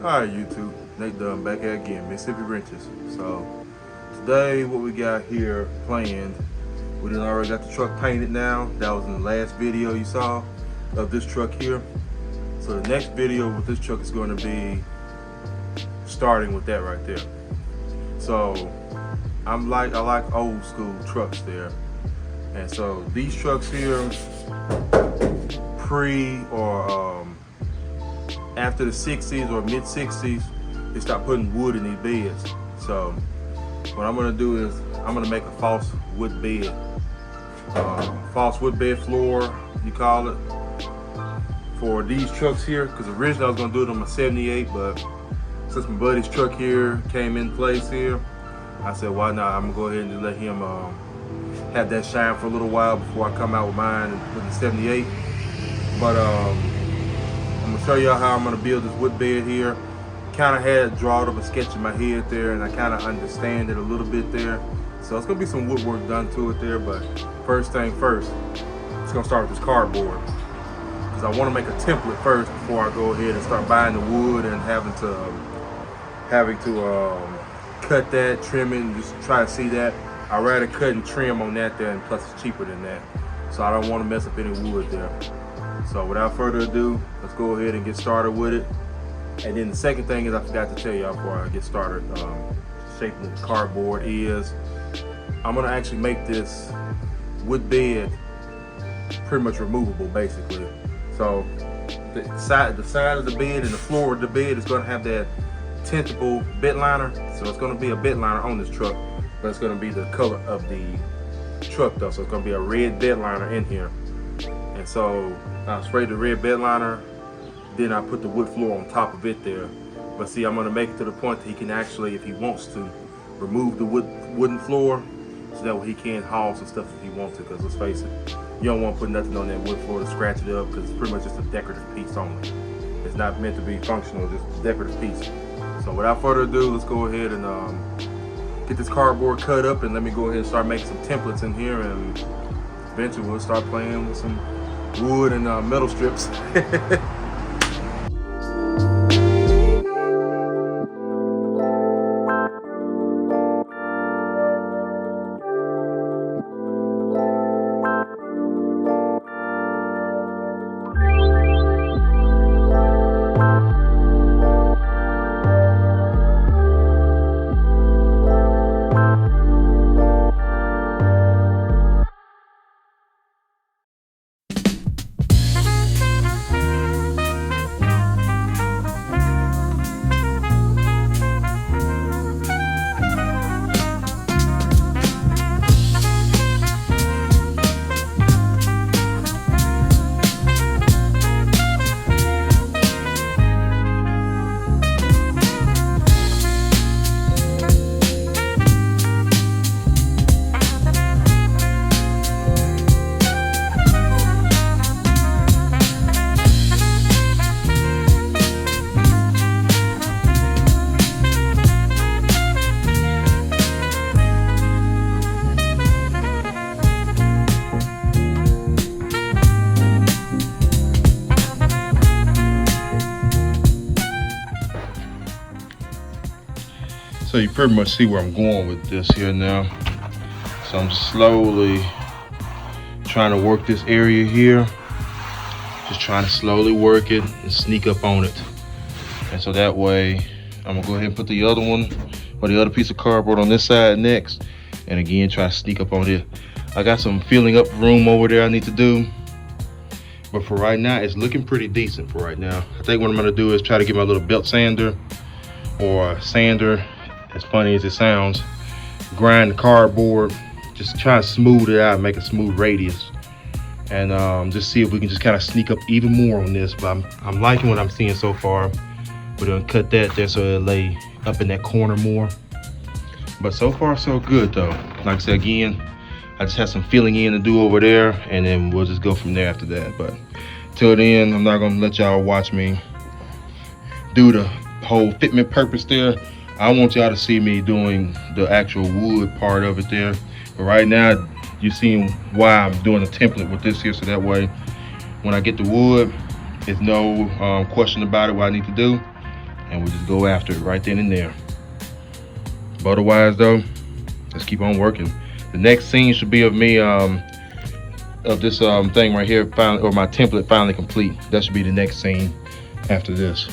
Alright YouTube, Nate Dunn back here again, Mississippi Wrenches. So today what we got here planned, we done already got the truck painted now. That was in the last video you saw of this truck here. So the next video with this truck is going to be starting with that right there. So I like old school trucks there. And so these trucks here, pre or after the 60s or mid 60s, they stopped putting wood in these beds. So what I'm gonna do is I'm gonna make a false wood bed, false wood bed floor, you call it, for these trucks here. Because originally I was gonna do it on my 78, but since my buddy's truck here came in place here, I said why not? I'm gonna go ahead and let him have that shine for a little while before I come out with mine with the 78. But I'm gonna show y'all how I'm gonna build this wood bed here. Kind of had a drawing of a sketch in my head there, and I kind of understand it a little bit there. So it's gonna be some woodwork done to it there, but first thing first, it's gonna start with this cardboard. Because I wanna make a template first before I go ahead and start buying the wood and having to cut that, trim it, and just try to see that. I'd rather cut and trim on that there, and plus it's cheaper than that. So I don't wanna mess up any wood there. So without further ado, let's go ahead and get started with it. And then the second thing is I forgot to tell y'all before I get started, shaping the cardboard is I'm gonna actually make this wood bed pretty much removable basically. So the side of the bed and the floor of the bed is gonna have that tintable bed liner. So it's gonna be a bed liner on this truck, but it's gonna be the color of the truck though. So it's gonna be a red bed liner in here. And so I sprayed the red bed liner, then I put the wood floor on top of it there. But see, I'm gonna make it to the point that he can actually, if he wants to, remove the wooden floor, so that way he can haul some stuff if he wants to. Because let's face it, you don't want to put nothing on that wood floor to scratch it up, because it's pretty much just a decorative piece only. It's not meant to be functional, just a decorative piece. So without further ado, let's go ahead and get this cardboard cut up, and let me go ahead and start making some templates in here, and eventually we'll start playing with some wood and metal strips. So you pretty much see where I'm going with this here now. So I'm slowly trying to work this area here. Just trying to slowly work it and sneak up on it. And so that way, I'm gonna go ahead and put the other one, or the other piece of cardboard on this side next. And again, try to sneak up on it. I got some filling up room over there I need to do. But for right now, it's looking pretty decent for right now. I think what I'm gonna do is try to get my little belt sander or sander, as funny as it sounds, grind the cardboard, just try to smooth it out, make a smooth radius, and just see if we can just kind of sneak up even more on this. But I'm liking what I'm seeing so far. We're gonna cut that there so it'll lay up in that corner more. But so far so good though. Like I said, again, I just have some filling in to do over there, and then we'll just go from there after that. But till then, I'm not gonna let y'all watch me do the whole fitment purpose there. I want y'all to see me doing the actual wood part of it there. But right now, you're seeing why I'm doing a template with this here, so that way, when I get the wood, there's no question about it, what I need to do. and we'll just go after it right then and there. But otherwise though, let's keep on working. The next scene should be of me of this thing right here, finally, or my template finally complete. That should be the next scene after this.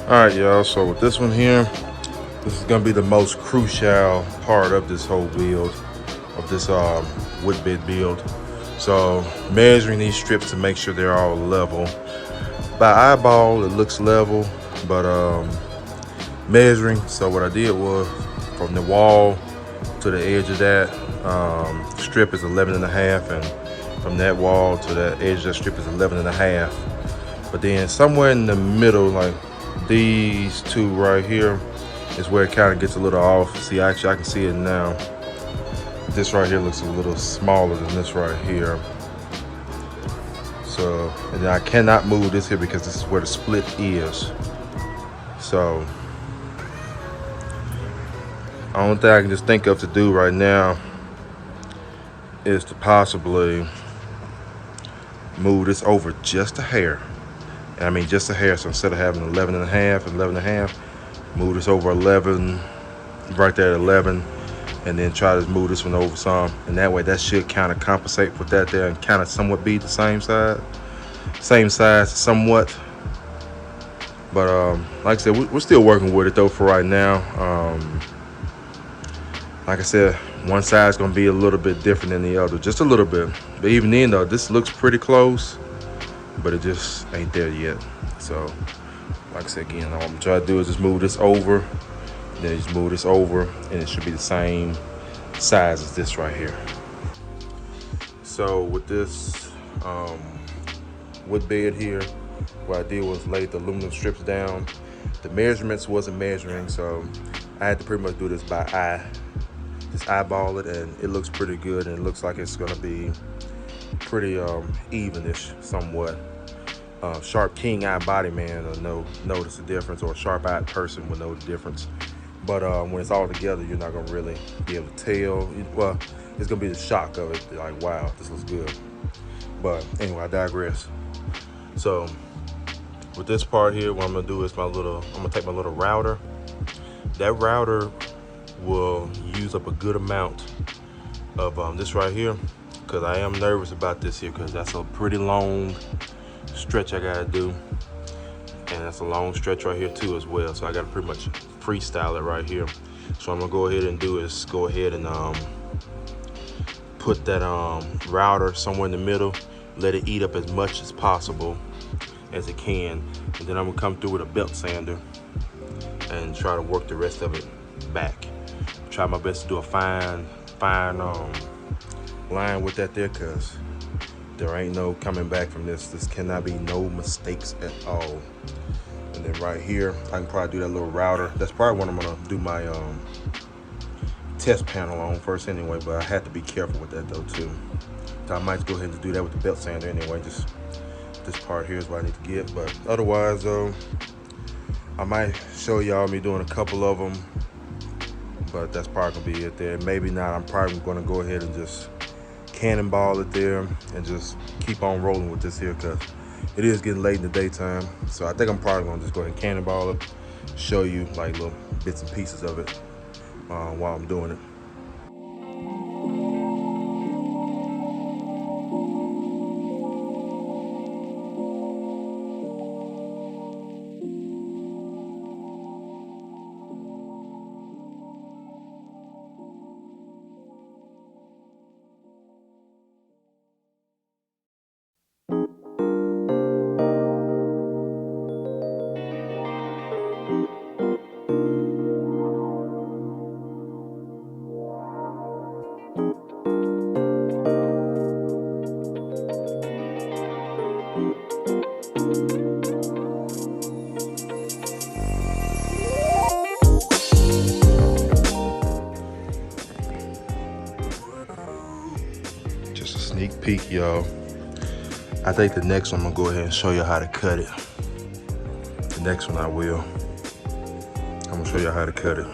All right, y'all, so with this one here, this is gonna be the most crucial part of this whole build, of this wood bed build. So measuring these strips to make sure they're all level. By eyeball, it looks level, but measuring, so what I did was from the wall to the edge of that strip is 11.5, and from that wall to the edge of that strip is 11.5. But then somewhere in the middle, like these two right here, is where it kind of gets a little off. See, actually I can see it now. This right here looks a little smaller than this right here. So, and then I cannot move this here because this is where the split is. So, the only thing I can just think of to do right now is to possibly move this over just a hair. And I mean just a hair, so instead of having 11.5 and 11.5, move this over 11, right there at 11, and then try to move this one over some, and that way that should kind of compensate for that there and kind of somewhat be the same size somewhat. But like I said, we're still working with it though for right now. Like I said, one side is going to be a little bit different than the other, just a little bit. But even then though, this looks pretty close, but it just ain't there yet. So like I said, again, all I'm trying to do is just move this over, then just move this over, and it should be the same size as this right here. So with this wood bed here, what I did was lay the aluminum strips down. The measurements wasn't measuring, so I had to pretty much do this by eye. Just eyeball it, and it looks pretty good, and it looks like it's gonna be pretty evenish somewhat. Sharp king eye body man will notice the difference, or a sharp eyed person will know the difference. But when it's all together, you're not gonna really be able to tell. Well, it's gonna be the shock of it, like, wow, this looks good. But anyway, I digress. So with this part here, what I'm gonna do is I'm gonna take my little router. That router will use up a good amount of this right here, because I am nervous about this here, because that's a pretty long stretch I gotta do, and that's a long stretch right here too as well. So I gotta pretty much freestyle it right here. So I'm gonna go ahead and do is go ahead and put that router somewhere in the middle, let it eat up as much as possible as it can, and then I'm gonna come through with a belt sander and try to work the rest of it back. Try my best to do a fine line with that there, because there ain't no coming back from this. This cannot be no mistakes at all. And then right here, I can probably do that little router. That's probably what I'm gonna do my test panel on first anyway, but I have to be careful with that though too. So I might go ahead and do that with the belt sander anyway. Just this part here is what I need to get. But otherwise though, I might show y'all me doing a couple of them, but that's probably gonna be it there. Maybe not. I'm probably gonna go ahead and just cannonball it there and just keep on rolling with this here, because it is getting late in the daytime. So I think I'm probably gonna just go ahead and cannonball it, show you like little bits and pieces of it while I'm doing it. Sneak peek, y'all. I think the next one I'm gonna go ahead and show you how to cut it. The next one I will. I'm gonna show you how to cut it.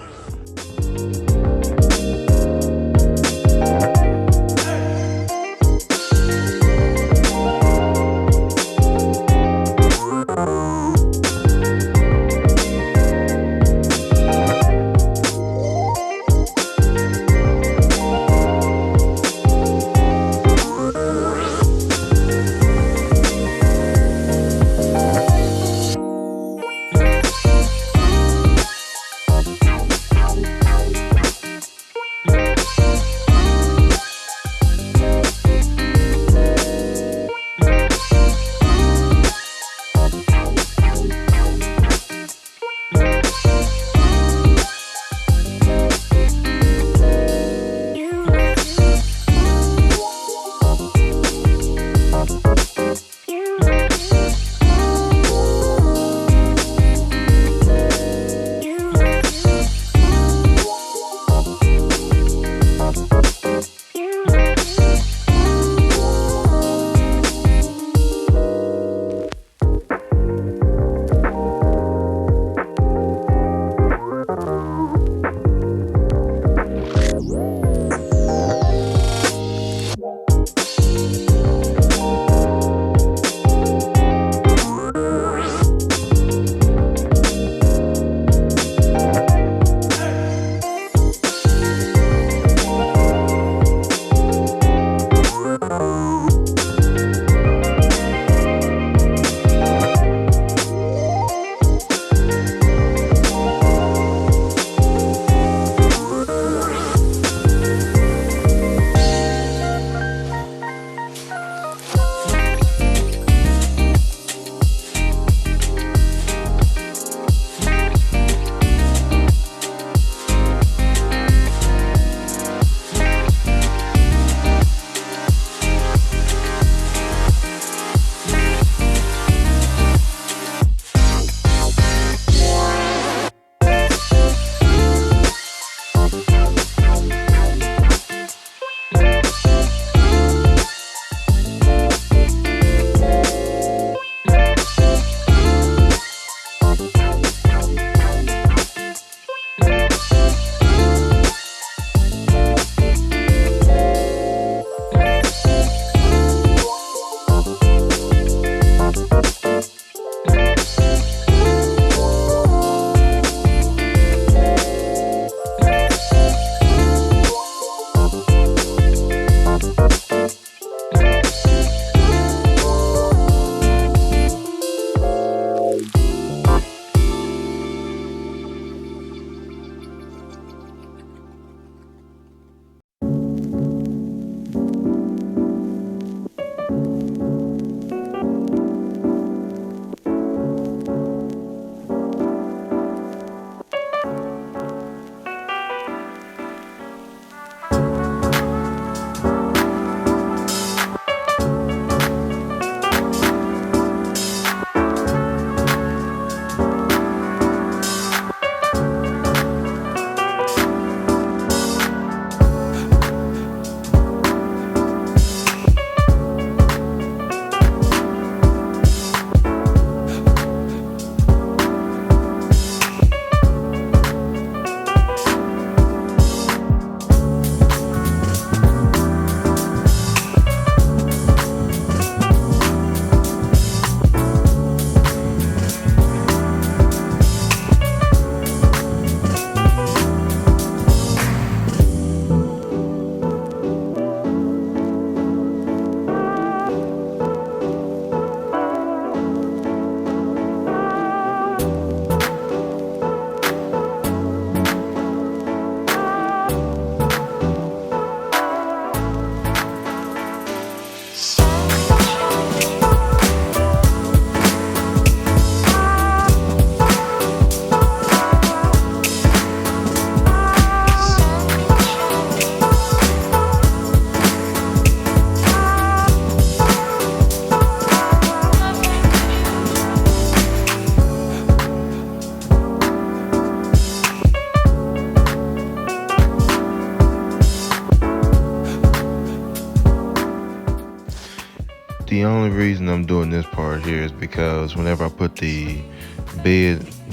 only reason I'm doing this part here is because whenever I put the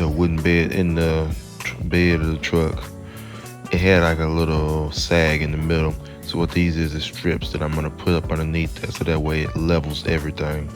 wooden bed in the bed of the truck, it had like a little sag in the middle. So what these is strips that I'm gonna put up underneath that, so that way it levels everything.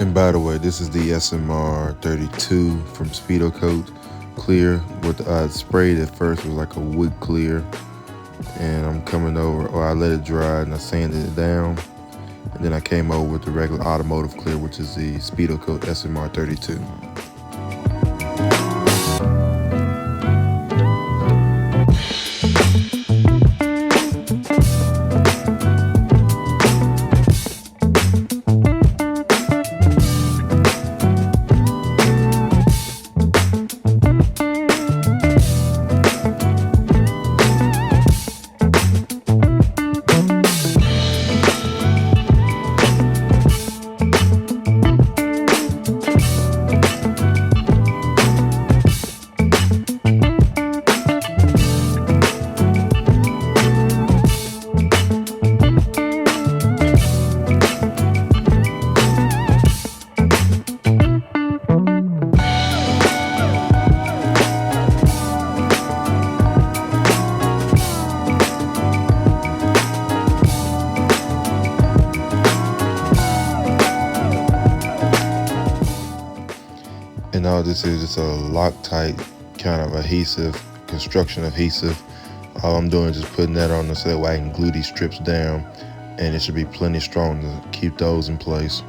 And by the way, this is the SMR 32 from Speedokote clear. What I sprayed at first was like a wood clear, and I'm coming over, or I let it dry and I sanded it down, and then I came over with the regular automotive clear, which is the Speedokote SMR 32. And all this is just a Loctite kind of adhesive, construction adhesive. All I'm doing is just putting that on there so that way I can glue these strips down, and it should be plenty strong to keep those in place.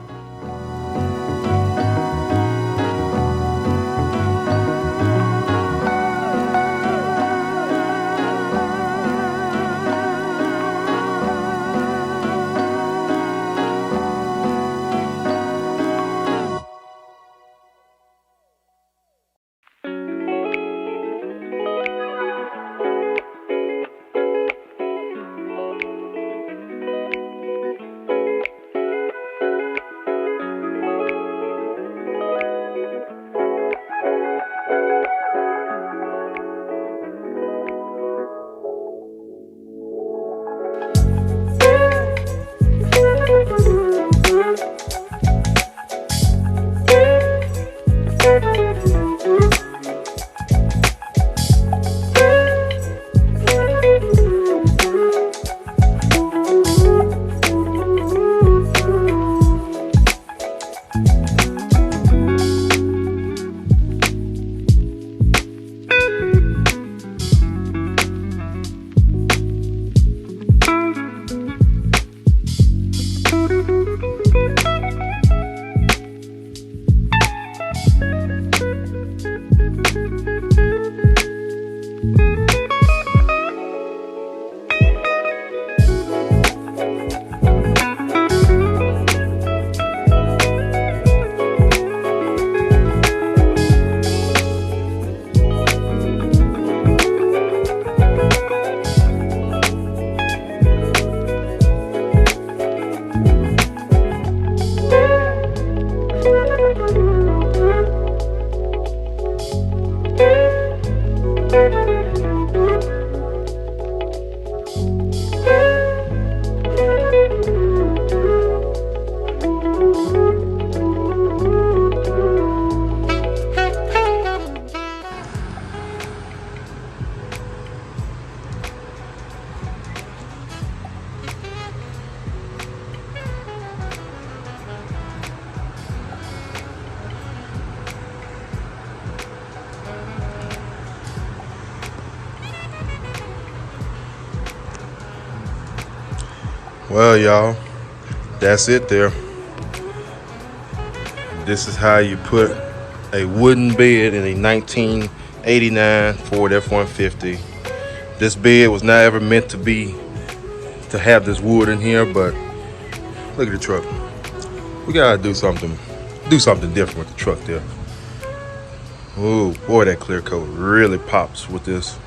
Well, y'all, that's it there. This is how you put a wooden bed in a 1989 Ford F150. This bed was not ever meant to have this wood in here, but look at the truck. We gotta do something different with the truck there. Oh boy, that clear coat really pops with this.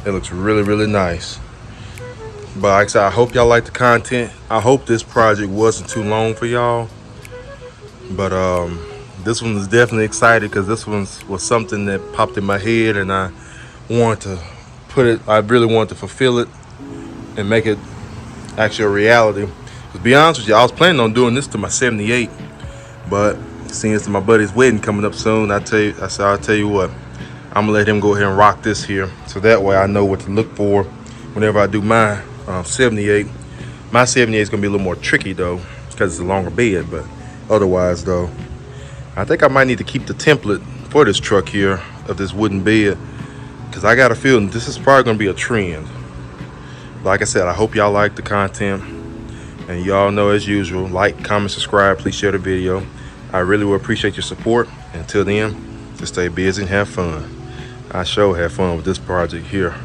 It looks really, really nice. But like I said, I hope y'all like the content. I hope this project wasn't too long for y'all. But this one was definitely excited because this one was something that popped in my head, and I wanted to I really wanted to fulfill it and make it actually a reality. To be honest with you, I was planning on doing this to my 78, but seeing it's my buddy's wedding coming up soon, I said I'll tell you what, I'm gonna let him go ahead and rock this here, so that way I know what to look for whenever I do my 78. My 78 is gonna be a little more tricky though, because it's a longer bed, but Otherwise though, I think I might need to keep the template for this truck here of this wooden bed, because I got a feeling this is probably going to be a trend. Like I said, I hope y'all like the content, and y'all know, as usual, like, comment, subscribe, please share the video. I really will appreciate your support. Until then, just stay busy and have fun. I sure have fun with this project here,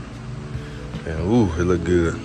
and ooh, it look good.